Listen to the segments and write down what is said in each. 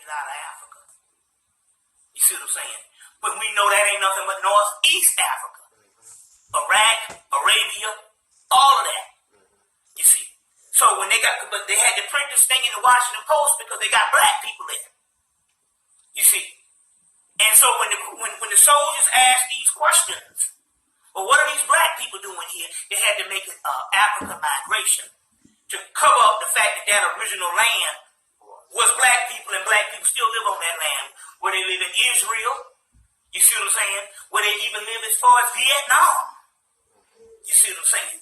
originated out of Africa. You see what I'm saying? But we know that ain't nothing but Northeast Africa. Iraq, Arabia, all of that. You see. So when they had to print this thing in the Washington Post because they got black people there. You see. And so when the soldiers asked these questions, well, what are these black people doing here? They had to make an African migration to cover up the fact that original land was black people, and black people still live on that land. Where they live in Israel, you see what I'm saying? Where they even live as far as Vietnam. You see what I'm saying?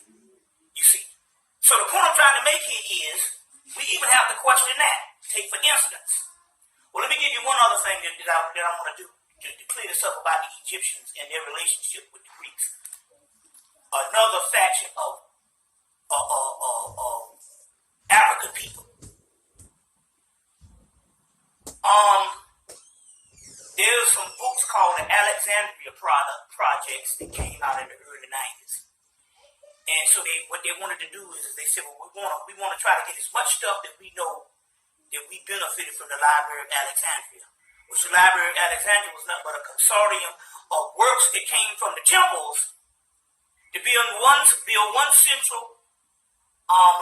You see. So the point I'm trying to make here is, we even have to question that. Take for instance. Well, let me give you one other thing that I want to do to clear this up about the Egyptians and their relationship with the Greeks. Another faction of African people. There's some books called the Alexandria Projects that came out in the early 90s. And so what they wanted to do is they said, well, we want to try to get as much stuff that we know that we benefited from the Library of Alexandria. Which the Library of Alexandria was nothing but a consortium of works that came from the temples to build one central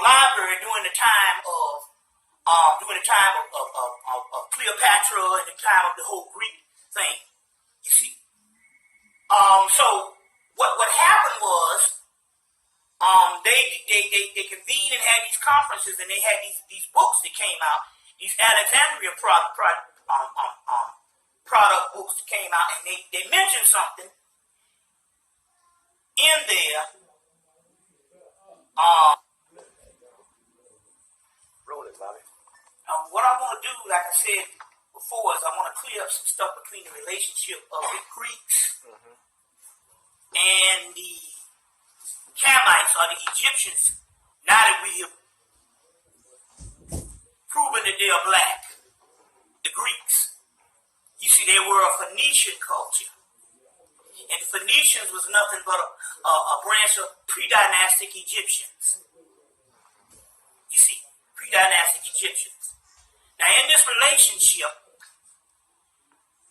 library during the time of Cleopatra and the time of the whole Greek thing. You see. So what happened was they convened and had these conferences, and they had these books that came out, these Alexandria product books that came out, and they mentioned something in there. Roll it, Bobby. What I want to do, like I said before, is I want to clear up some stuff between the relationship of the Greeks and the Hemmites or the Egyptians. Now that we have proven that they are black, the Greeks. You see, they were a Phoenician culture. And the Phoenicians was nothing but a branch of pre-dynastic Egyptians. You see, pre-dynastic Egyptians. Now, in this relationship,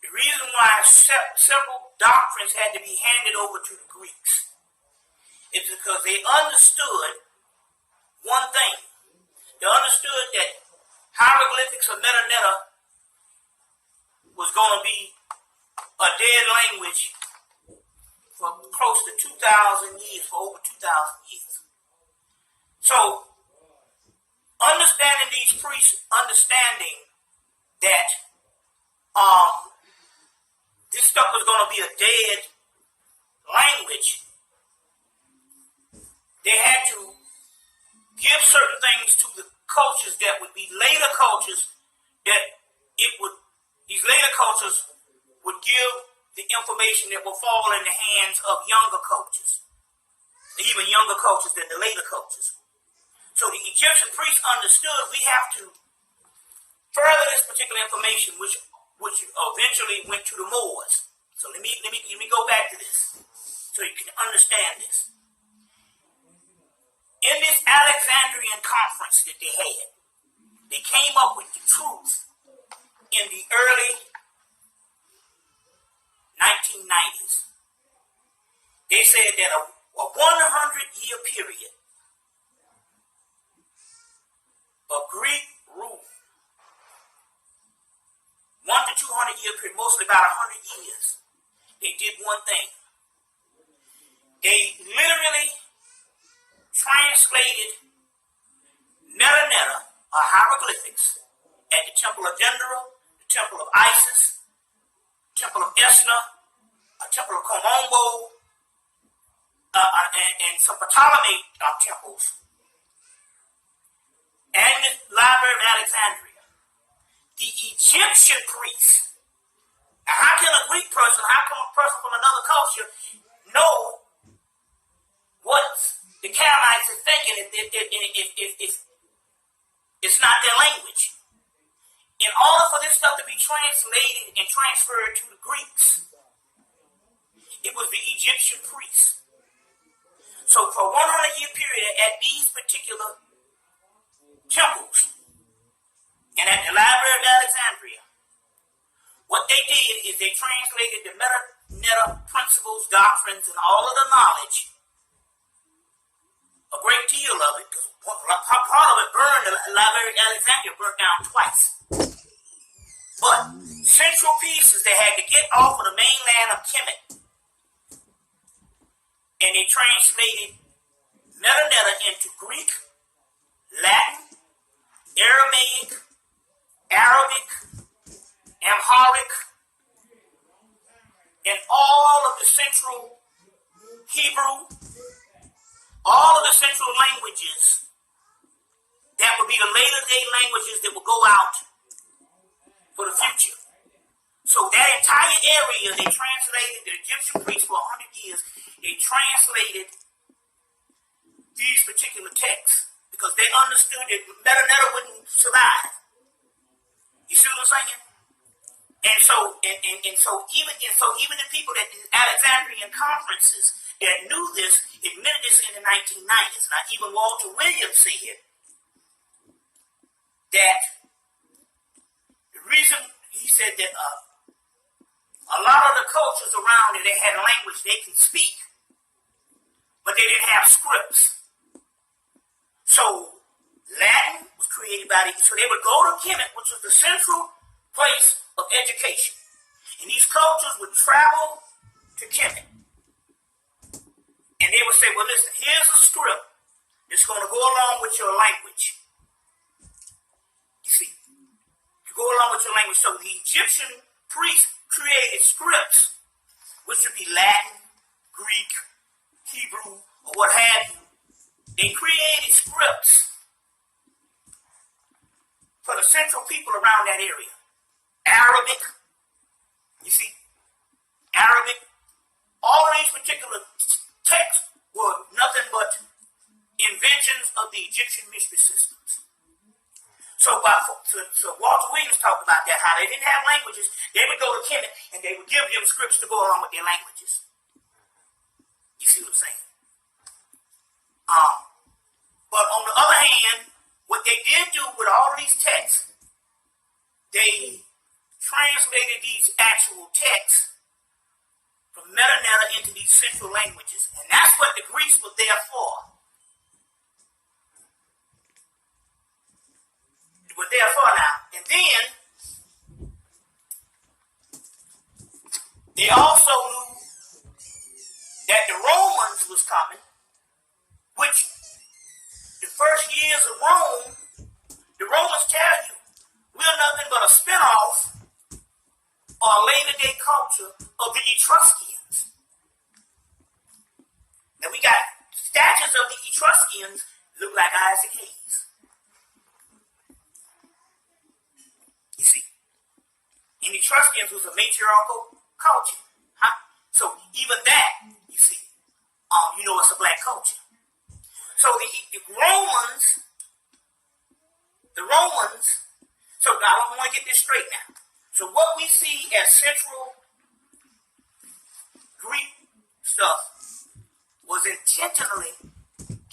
the reason why several doctrines had to be handed over to the Greeks is because they understood one thing. They understood that hieroglyphics or metanetta was going to be a dead language for close to 2,000 years, for over 2,000 years. So, understanding these priests, understanding that this stuff was going to be a dead language, they had to give certain things to the cultures that would be later cultures, these later cultures would give the information that will fall in the hands of younger cultures, even younger cultures than the later cultures. So the Egyptian priests understood we have to further this particular information, which eventually went to the Moors. So let me go back to this so you can understand this. In this Alexandrian conference that they had, they came up with the truth in the early 1990s. They said that a 100-year period of Greek rule, 1 to 200 year period, mostly about 100 years, they did one thing. They literally translated metanetta, or hieroglyphics, at the Temple of Dendera, the Temple of Isis, Temple of Esna, a Temple of Komombo, and some Ptolemy temples, and the Library of Alexandria. The Egyptian priests. Now, how can a Greek person, how can a person from another culture know what the Hemmites are thinking if it's not their language? In order for this stuff to be translated and transferred to the Greeks, it was the Egyptian priests. So for a 100-year period at these particular temples and at the Library of Alexandria, What they did is they translated the meta principles, doctrines, and all of the knowledge, a great deal of it, because part of it burned, the Library of Alexandria burnt down twice. But central pieces they had to get off of the mainland of Kemet, and they translated meta into Greek, Latin, Aramaic, Arabic, Amharic, and all of the central Hebrew, all of the central languages that would be the later day languages that would go out for the future. So that entire area, they translated, the Egyptian priests for 100 years, they translated these particular texts because they understood that meta wouldn't survive. You see what I'm saying? And so even the people that the Alexandrian conferences that knew this admitted this in the 1990s. Now even Walter Williams said that the reason he said that a lot of the cultures around it, they had a language they could speak, but they didn't have scripts. So Latin was created by so they would go to Kemet, which was the central place of education. And these cultures would travel to Kemet. And they would say, well, listen, here's a script that's going to go along with your language. You see, to go along with your language. So the Egyptian priests created scripts, which would be Latin, Greek, Hebrew, or what have you. They created scripts for the central people around that area. Arabic, you see, Arabic, all of these particular texts were nothing but inventions of the Egyptian mystery systems. So Walter Williams talked about that, how they didn't have languages. They would go to Kemet and they would give them scripts to go along with their languages. You see what I'm saying? But on the other hand, what they did do with all of these texts, they translated these actual texts from meta into these central languages. And that's what the Greeks were there for. They were there for now. And then, they also knew that the Romans was coming, which the first years of Rome, the Romans tell you, we're nothing but a spinoff or a later day culture of the Etruscans. Now we got statues of the Etruscans look like Isaac Hayes. You see, and the Etruscans was a matriarchal culture. Huh? So even that, you see, you know it's a black culture. So the Romans, so now I want to get this straight now. So what we see as central Greek stuff was intentionally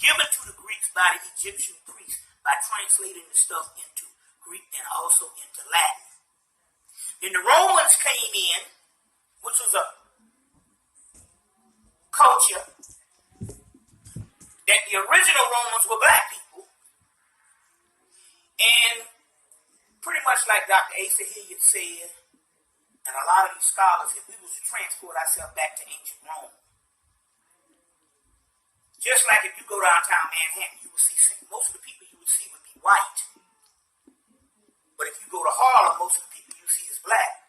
given to the Greeks by the Egyptian priests by translating the stuff into Greek and also into Latin. Then the Romans came in, which was a culture that the original Romans were black people, and pretty much like Dr. Asa Hilliard said, and a lot of these scholars, if we was to transport ourselves back to ancient Rome, just like if you go downtown Manhattan, you will see most of the people you would see would be white. But if you go to Harlem, most of the people you see is black.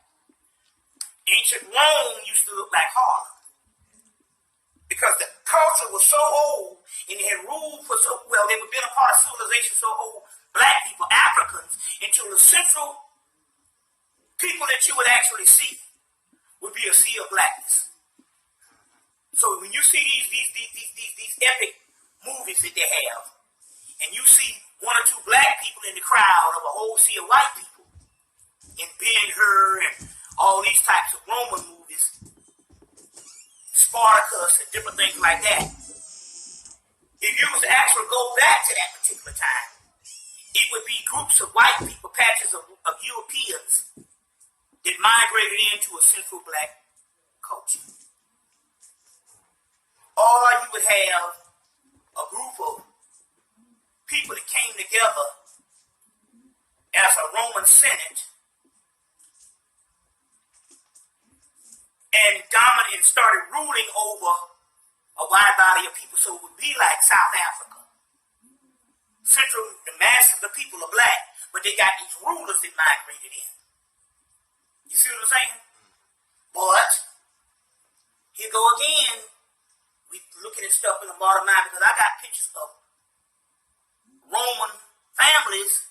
Ancient Rome used to look like Harlem, because the culture was so old and it had ruled for so well, they were been a part of civilization so old, black people, Africans, until the central people that you would actually see would be a sea of blackness. So when you see these epic movies that they have, and you see one or two black people in the crowd of a whole sea of white people, in Ben-Hur and all these types of Roman movies, Spartacus and different things like that. If you was to actually go back to that particular time, it would be groups of white people, patches of Europeans that migrated into a central black culture. Or you would have a group of people that came together as a Roman Senate and dominated and started ruling over a wide body of people. So it would be like South Africa. Central, the mass of the people are black, but they got these rulers that migrated in. You see what I'm saying? But here go again. We looking at stuff in the modern mind because I got pictures of Roman families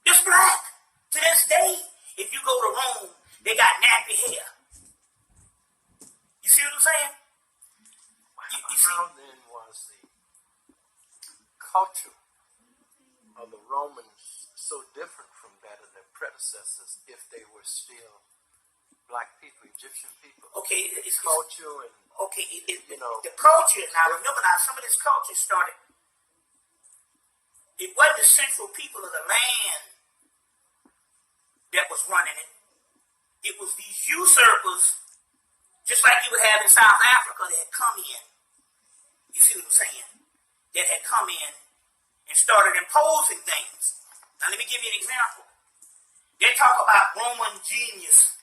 that's black to this day. If you go to Rome, they got nappy hair. You see what I'm saying? You see? How then was the culture of the Romans so different from that of their predecessors if they were still black people, Egyptian people? Okay, it's culture and okay, the culture. Now remember, some of this culture started. It wasn't the central people of the land that was running it. It was these usurpers, just like you would have in South Africa, that had come in. You see what I'm saying? That had come in and started imposing things. Now let me give you an example. They talk about Roman genius.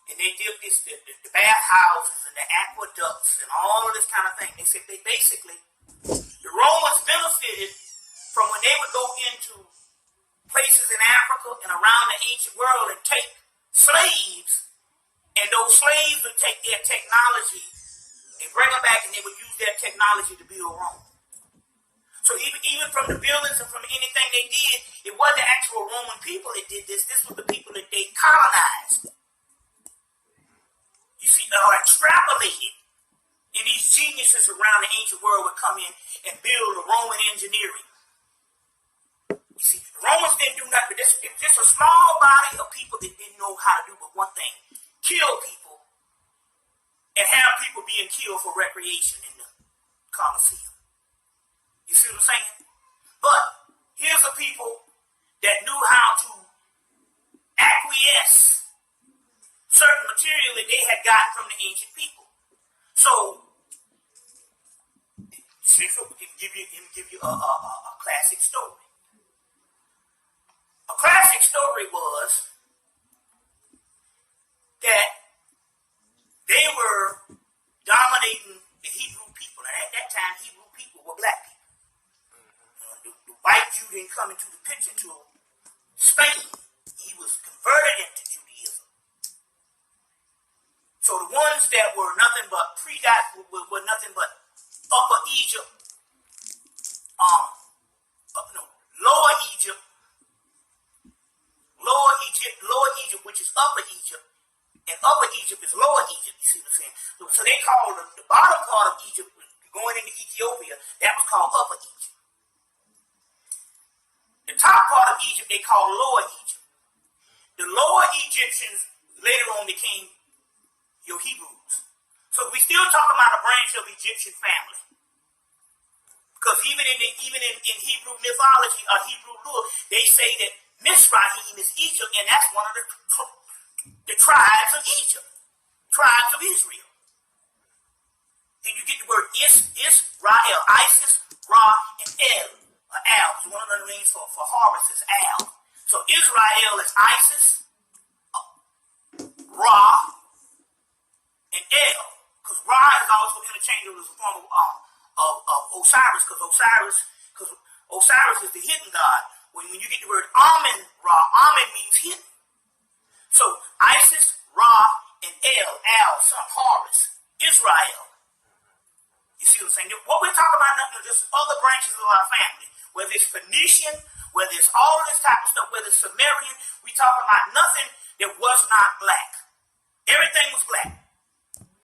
And they did this, the bathhouses and the aqueducts and all of this kind of thing. They said they basically, the Romans benefited from when they would go into places in Africa and around the ancient world and take slaves, and those slaves would take their technology and bring them back, and they would use their technology to build Rome. So even from the buildings and from anything they did, it wasn't the actual Roman people that did this. This was the people that they colonized. You see, extrapolated. And these geniuses around the ancient world would come in and build a Roman engineering. You see, the Romans didn't do nothing. It's just a small body of people that didn't know how to do but one thing: kill people and have people being killed for recreation in the Colosseum. You see what I'm saying? But here's a people that knew how to acquiesce certain material that they had gotten from the ancient people. So, let me give you a classic story. A classic story was that they were dominating the Hebrew people. And at that time, Hebrew people were black people. The white Jew didn't come into the picture until Spain. He was converted into Judaism. So the ones that were nothing but were nothing but Upper Egypt, Lower Egypt, which is Upper Egypt, and Upper Egypt is Lower Egypt. You see what I'm saying? So they called the bottom part of Egypt, going into Ethiopia, that was called Upper Egypt. The top part of Egypt they called Lower Egypt. The Lower Egyptians later on became your Hebrews. So we still talk about a branch of Egyptian family. Because even in Hebrew mythology or Hebrew lore, they say that Mizraim is Egypt, and that's one of the tribes of Egypt, tribes of Israel. Then you get the word Israel, Isis, Ra, and El, or Al, because one of the names for Horus is Al. So Israel is Isis, Ra, and El, because Ra is also interchangeable as a form of Osiris, because Osiris is the hidden god. When you get the word Amen, Ra, Amen means hidden. So Isis, Ra, and El, son Horus, Israel. You see what I'm saying? What we're talking about now is just other branches of our family, whether it's Phoenician, whether it's all this type of stuff, whether it's Sumerian, we talking about nothing that was not black. Everything was black.